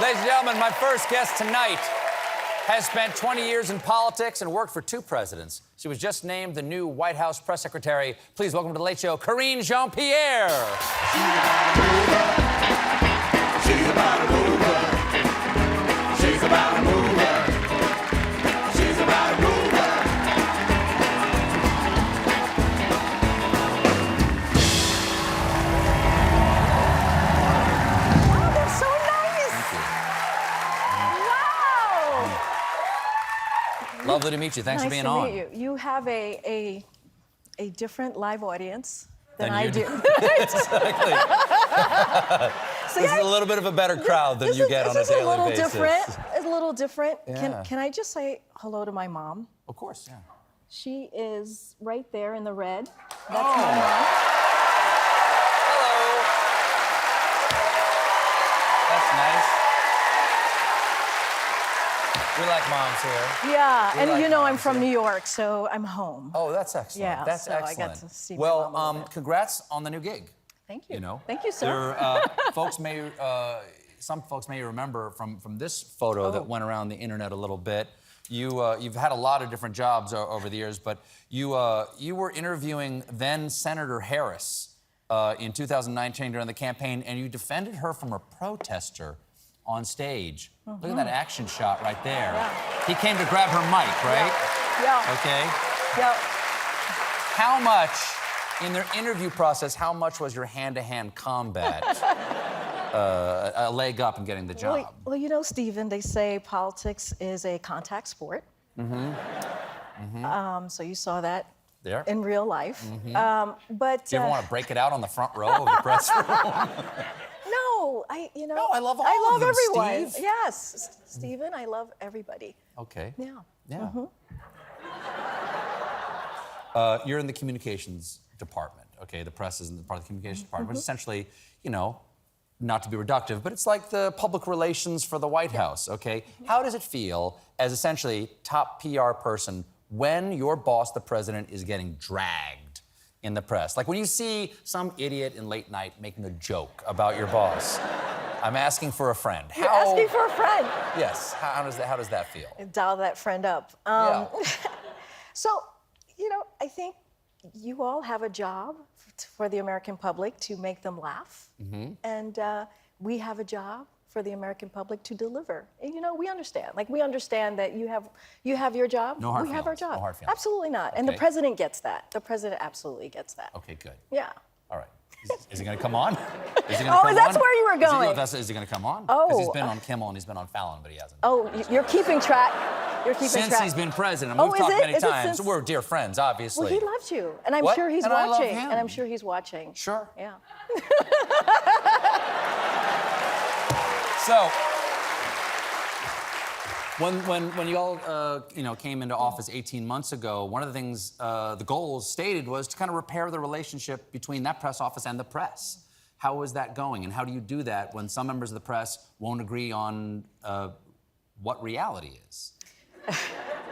Ladies and gentlemen, my first guest tonight has spent 20 years in politics and worked for 2 presidents. She was just named the new White House press secretary. Please welcome to The Late Show, Karine Jean-Pierre. She's about a mover. She's about a mover. She's about a mover. Oh, they're so nice. Wow. Lovely to meet you. Thanks for being on. Nice to meet you. You have a different live audience than Than I you do. do. Exactly. This is a little bit of a better crowd than you get on a daily basis. It's a little different. Yeah. Can I just say hello to my mom? Of course, yeah. She is right there in the red. That's Oh. my mom. Hello. That's nice. We like moms here. Yeah, We and like you know I'm moms from here. New York, so I'm home. Oh, that's excellent. Yeah, That's so I excellent. got to see my well, mom a little bit. congrats on the new gig. Thank you. You know, Thank you, sir. Some folks may remember from this photo that went around the internet a little bit. You've had a lot of different jobs over the years, but you were interviewing then Senator Harris in 2019 during the campaign, and you defended her from a protester on stage. Look at that action shot right there. Yeah. He came to grab her mic, right? Yeah. Okay. Yeah. How much, in their interview process, how much was your hand-to-hand combat a leg up in getting the job? Well, you know, Stephen, they say politics is a contact sport. So you saw that There. in real life. But Do you ever want to break it out on the front row of the press room? no, No, I love all of them, everyone. Steve. Yes, Stephen, I love everybody. Okay. Yeah. Yeah. You're in the communications department, okay? The press is in the part of the communications department, which essentially, you know, not to be reductive, but it's like the public relations for the White House, okay? How does it feel as essentially top PR person when your boss, the president, is getting dragged in the press? Like when you see some idiot in late night making a joke about your boss. I'm asking for a friend. You're asking for a friend. Yes. How does that feel? Dial that friend up. Yeah. So, you know, I think you all have a job for the American public to make them laugh. And we have a job for the American public to deliver. And, you know, we understand. Like, we understand that you have your job. No hard we have our feelings. job. No hard feelings. Absolutely not. And the Okay. president gets that. The president absolutely gets that. Okay, good. Yeah. All right. Is he going to come on? Is he Oh, that's where you were going. Is he going to come on? Oh. Because he's been on Kimmel and he's been on Fallon, but he hasn't. Oh, you're keeping track. You're keeping Since track. he's been president. Oh, We've is talked it? many Is it times. since- We're dear friends, obviously. Well, he loves you, and I'm What? sure he's And I love watching. him. And I'm sure he's watching. Sure. Yeah. So, when you all came into office 18 months ago, one of the things, the goals stated was to kind of repair the relationship between that press office and the press. How is that going, and how do you do that when some members of the press won't agree on what reality is?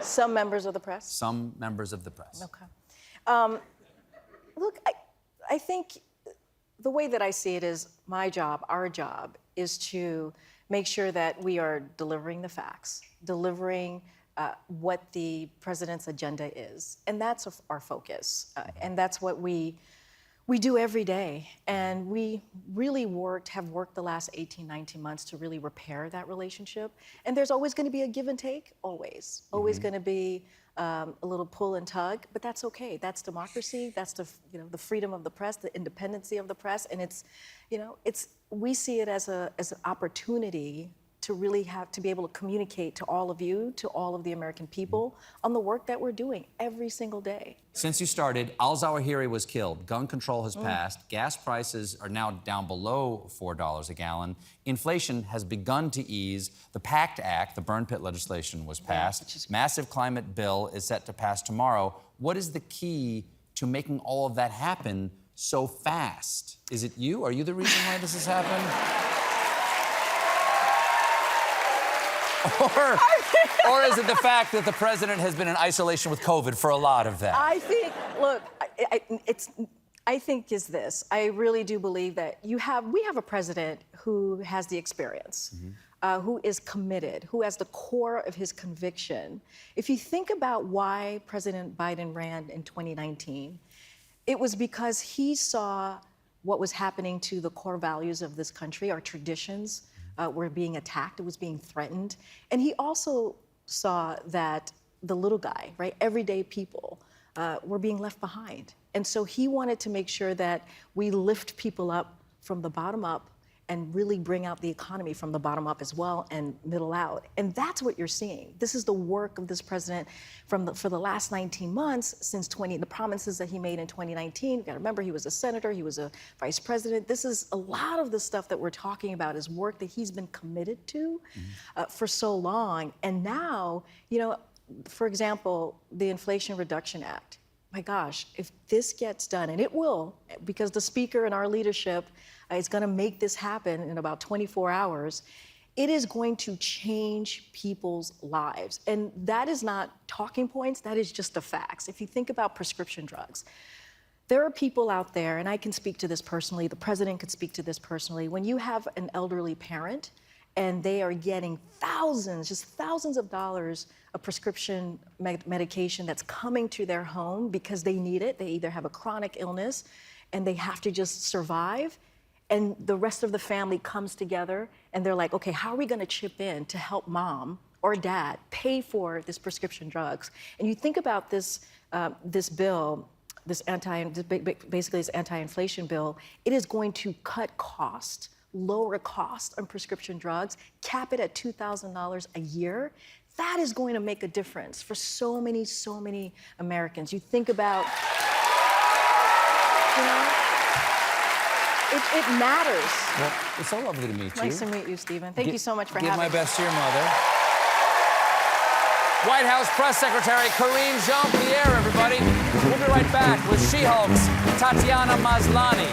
Some members of the press. Some members of the press. Okay. Look, I think the way that I see it is my job, our job, is to make sure that we are delivering the facts, delivering what the president's agenda is. And that's our focus. And that's what we do every day. And we really have worked the last 18, 19 months to really repair that relationship. And there's always going to be a give and take, always. Always going to be a little pull and tug, but that's okay. That's democracy. That's the freedom of the press, the independency of the press. And we see it as an opportunity to really be able to communicate to all of you, to all of the American people, on the work that we're doing every single day. Since you started, al-Zawahiri was killed. Gun control has passed. Gas prices are now down below $4 a gallon. Inflation has begun to ease. The PACT Act, the burn pit legislation, was passed. Massive climate bill is set to pass tomorrow. What is the key to making all of that happen so fast? Is it you? Are you the reason why this has happened? Or is it the fact that the president has been in isolation with COVID for a lot of that? I think, look, I think is this. I really do believe that we have a president who has the experience. who is committed, who has the core of his conviction. If you think about why President Biden ran in 2019, it was because he saw what was happening to the core values of this country. Our traditions were being attacked, it was being threatened. And he also saw that the little guy, right, everyday people, were being left behind. And so he wanted to make sure that we lift people up from the bottom up and really bring out the economy from the bottom up as well and middle out. And that's what you're seeing. This is the work of this president for the last 19 months since the promises that he made in 2019. You gotta remember, he was a senator, he was a vice president. This is a lot of the stuff that we're talking about is work that he's been committed to for so long. And now, you know, for example, the Inflation Reduction Act. My gosh, if this gets done, and it will, because the speaker and our leadership is gonna make this happen in about 24 hours, it is going to change people's lives. And that is not talking points, that is just the facts. If you think about prescription drugs, there are people out there, and I can speak to this personally, the president could speak to this personally, when you have an elderly parent and they are getting thousands, just thousands of dollars of prescription medication that's coming to their home because they need it. They either have a chronic illness and they have to just survive. And the rest of the family comes together and they're like, okay, how are we gonna chip in to help mom or dad pay for this prescription drugs? And you think about this, this bill, basically this anti-inflation bill, it is going to cut cost, lower cost on prescription drugs, cap it at $2,000 a year. That is going to make a difference for so many Americans. You think about, you know, it matters. Well, it's so lovely to meet you. Nice to meet you, Stephen. Thank you so much for having me. Give my best to your mother. White House Press Secretary Karine Jean-Pierre, everybody. We'll be right back with She-Hulk's Tatiana Maslany.